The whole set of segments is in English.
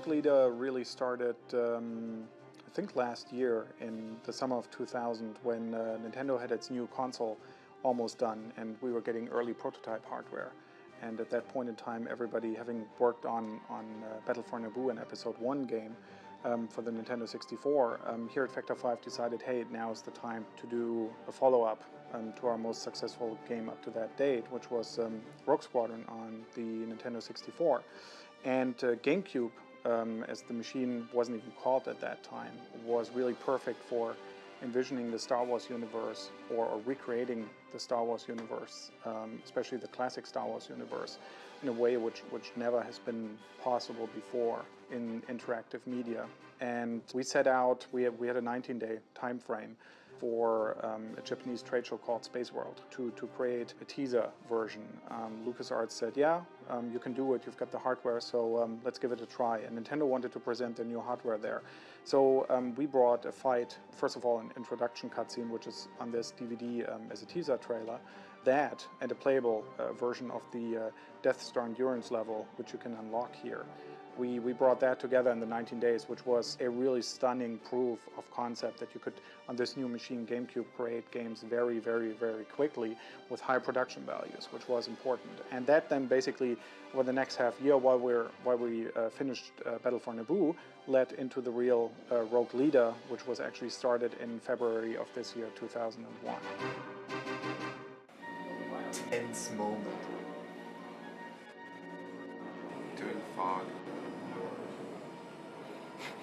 Rogue Leader really started, I think last year in the summer of 2000 when Nintendo had its new console almost done and we were getting early prototype hardware. And at that point in time, everybody, having worked on Battle for Naboo, an Episode 1 game for the Nintendo 64, here at Factor 5 decided, hey, now is the time to do a follow-up to our most successful game up to that date, which was Rogue Squadron on the Nintendo 64. And GameCube, as the machine wasn't even called at that time, was really perfect for envisioning the Star Wars universe or recreating the Star Wars universe, especially the classic Star Wars universe, in a way which never has been possible before in interactive media. And we set out, we had a 19-day time frame for a Japanese trade show called Space World to create a teaser version. LucasArts said, yeah, you can do it, you've got the hardware, so let's give it a try. And Nintendo wanted to present their new hardware there. So we brought a fight, first of all an introduction cutscene, which is on this DVD as a teaser trailer, that and a playable version of the Death Star Endurance level, which you can unlock here. We brought that together in the 19 days, which was a really stunning proof of concept that you could, on this new machine, GameCube, create games very, very, very quickly with high production values, which was important. And that then basically, over the next half year, while we finished Battle for Naboo, led into the real Rogue Leader, which was actually started in February of this year, 2001. Tense moment. Doing fog.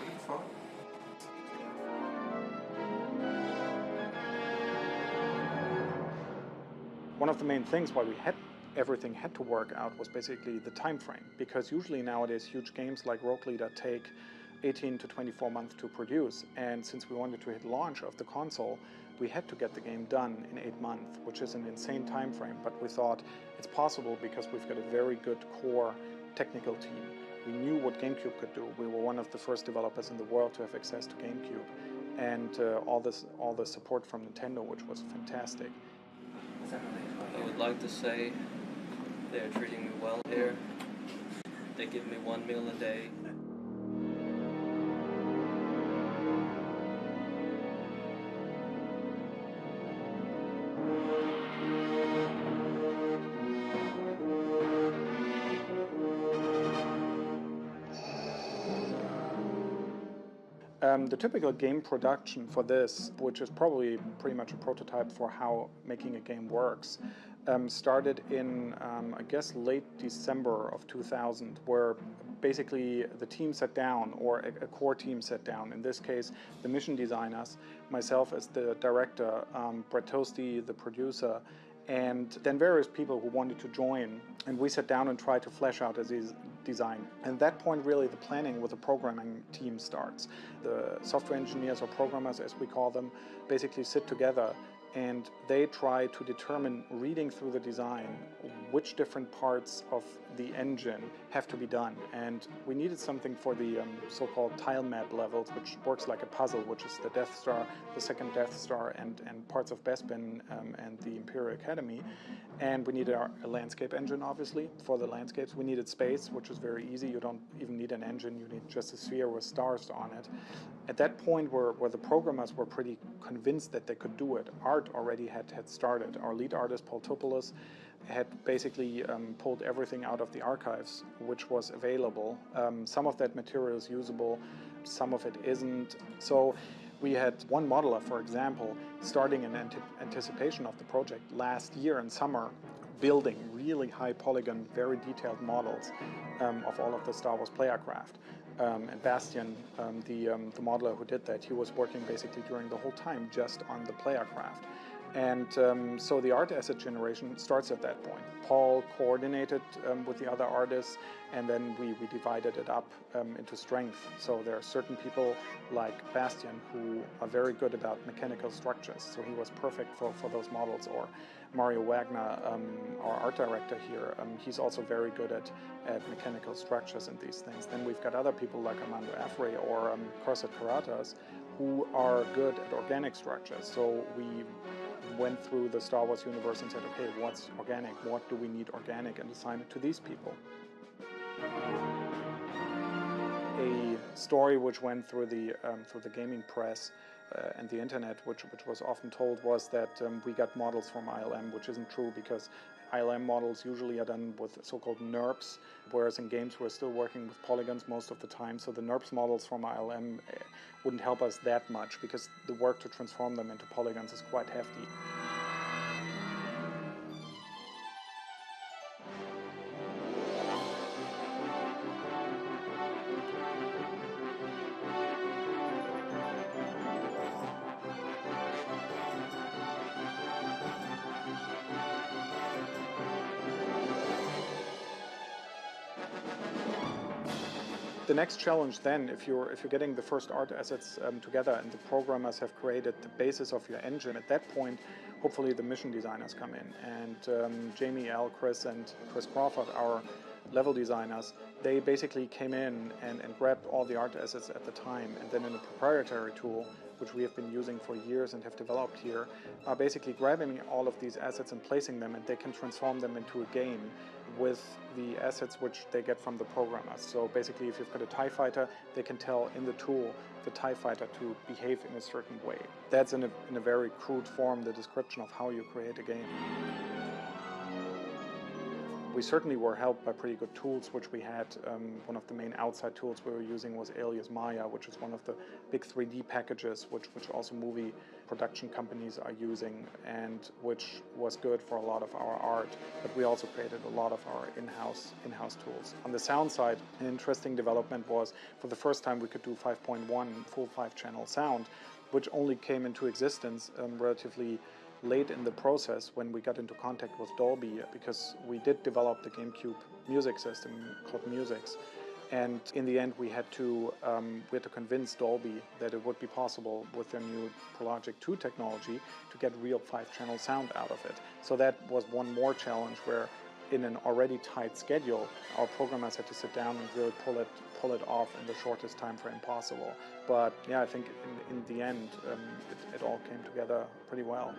Doing fog? One of the main things why everything had to work out was basically the time frame, because usually nowadays huge games like Rogue Leader take 18 to 24 months to produce, and since we wanted to hit launch of the console, we had to get the game done in 8 months, which is an insane time frame, but we thought it's possible because we've got a very good core technical team. We knew what GameCube could do. We were one of the first developers in the world to have access to GameCube, and all the support from Nintendo, which was fantastic. I would like to say they're treating me well here. They give me 1 meal a day. The typical game production for this, which is probably pretty much a prototype for how making a game works, started in, I guess, late December of 2000, where basically the team sat down, or a core team sat down. In this case, the mission designers, myself as the director, Brett Toasty, the producer, and then various people who wanted to join. And we sat down and tried to flesh out a design. And at that point, really, the planning with the programming team starts. The software engineers, or programmers as we call them, basically sit together and they try to determine, reading through the design, which different parts of the engine have to be done. And we needed something for the so-called tile map levels, which works like a puzzle, which is the Death Star, the second Death Star, and parts of Bespin and the Imperial Academy. And we needed a landscape engine, obviously, for the landscapes. We needed space, which is very easy. You don't even need an engine. You need just a sphere with stars on it. At that point, where the programmers were pretty convinced that they could do it, art already had started. Our lead artist, Paul Topoulos, had basically pulled everything out of the archives, which was available. Some of that material is usable, some of it isn't. So we had one modeler, for example, starting in anticipation of the project last year in summer, building really high polygon, very detailed models of all of the Star Wars player craft. And Bastian, the modeler who did that, he was working basically during the whole time just on the player craft. And so the art asset generation starts at that point. Paul coordinated with the other artists, and then we divided it up into strength. So there are certain people like Bastian who are very good about mechanical structures, so he was perfect for those models. Or Mario Wagner, our art director here, he's also very good at mechanical structures and these things. Then we've got other people like Armando Afre or Corset Karatas who are good at organic structures. So we went through the Star Wars universe and said, okay, what's organic? What do we need organic? And assigned it to these people. a story which went through the gaming press and the internet, which was often told, was that we got models from ILM, which isn't true, because ILM models usually are done with so-called NURBS, whereas in games we're still working with polygons most of the time. So the NURBS models from ILM wouldn't help us that much, because the work to transform them into polygons is quite hefty. The next challenge then, if you're getting the first art assets together and the programmers have created the basis of your engine, at that point, hopefully the mission designers come in. And Jamie, Al, Chris, and Chris Crawford, our level designers, they basically came in and grabbed all the art assets at the time, and then in a proprietary tool, which we have been using for years and have developed here, are basically grabbing all of these assets and placing them, and they can transform them into a game with the assets which they get from the programmers. So basically, if you've got a TIE fighter, they can tell in the tool the TIE fighter to behave in a certain way. That's in a very crude form the description of how you create a game. We certainly were helped by pretty good tools which we had. One of the main outside tools we were using was Alias Maya, which is one of the big 3D packages which also movie production companies are using, and which was good for a lot of our art. But we also created a lot of our in-house tools. On the sound side, an interesting development was, for the first time we could do 5.1 full 5-channel sound, which only came into existence relatively late in the process when we got into contact with Dolby, because we did develop the GameCube music system called Musix, and in the end we had to convince Dolby that it would be possible with their new ProLogic 2 technology to get real 5-channel sound out of it. So that was one more challenge, where in an already tight schedule, our programmers had to sit down and really pull it off in the shortest time frame possible. But yeah, I think in the end it all came together pretty well.